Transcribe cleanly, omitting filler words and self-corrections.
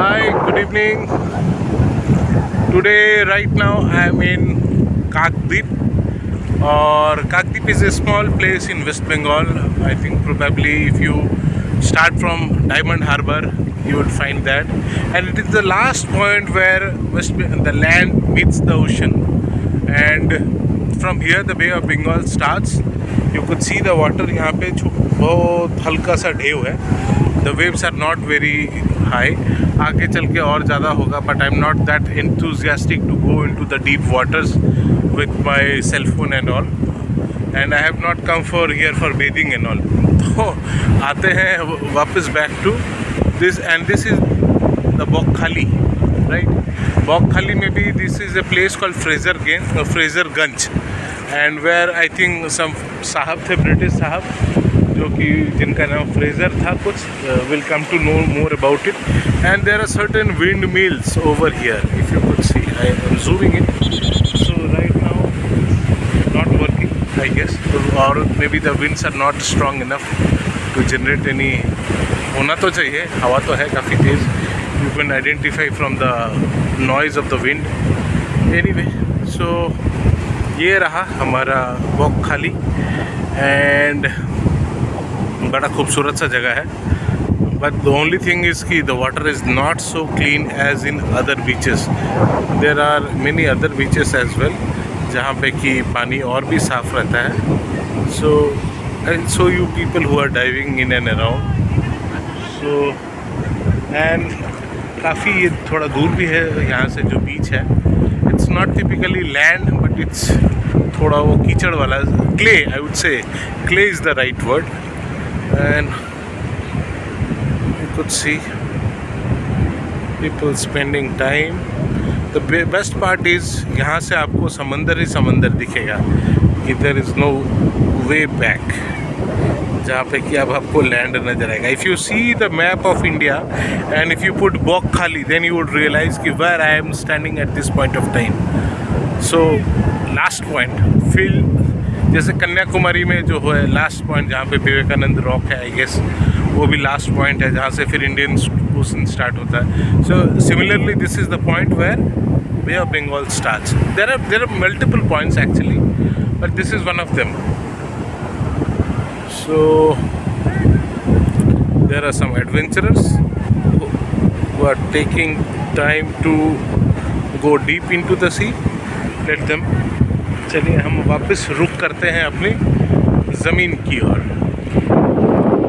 Hi, good evening. Today, right now, I am in Kakdip. Or Kakdip is a small place in West Bengal. I think probably if you start from Diamond Harbour, you will find that. And it is the last point where the land meets the ocean. And from here, the Bay of Bengal starts. You could see the water यहाँ पे बहुत हल्का सा ढेव है. The waves are not very high. आगे चल के और ज़्यादा होगा, but I'm not that enthusiastic to go into the deep waters with my cell phone and all. And I have not come for here for bathing and all. तो आते हैं वापस back to this, and this is the Bokhali, right? Bokhali में भी this is a place called Fraserganj, and where I think some साहब थे, British साहब, जो कि जिनका नाम फ्रेजर था कुछ, will come to know more about it. And there are certain windmills over here, if you could see. I am zooming it. So right now not working I guess, और maybe the winds are not strong enough to generate any. होना तो चाहिए, हवा तो है काफ़ी तेज़. You can identify from the noise of the wind. Anyway, so ये रहा हमारा बोखाली, एंड बड़ा खूबसूरत सा जगह है. But the only thing is कि the water is not so clean as in other beaches. There are many other beaches as well जहाँ पे कि पानी और भी साफ़ रहता है. So you people who are diving in and around. So and काफ़ी ये थोड़ा दूर भी है यहाँ से जो बीच है. It's not typically land, but it's थोड़ा वो कीचड़ वाला clay. I would say clay is the right word. And you could see people spending time. The best part is यहाँ से आपको समंदर ही समंदर दिखेगा. There is no way back, जहाँ पे कि अब आपको लैंड नजर आएगा. If you see the map of India and if you put Bokhali, then you would realize कि where I am standing at this point of time. So last point, feel जैसे कन्याकुमारी में जो है लास्ट पॉइंट जहाँ पे Vivekananda rock है, I guess वो भी लास्ट पॉइंट है जहाँ से फिर इंडियन ओशन स्टार्ट होता है. So similarly this is the point where bay of Bengal starts. There are multiple points actually, but this is one of them. So there are some adventurers who are taking time to go deep into the sea. Let them. चलिए हम वापस रुक करते हैं अपनी ज़मीन की ओर.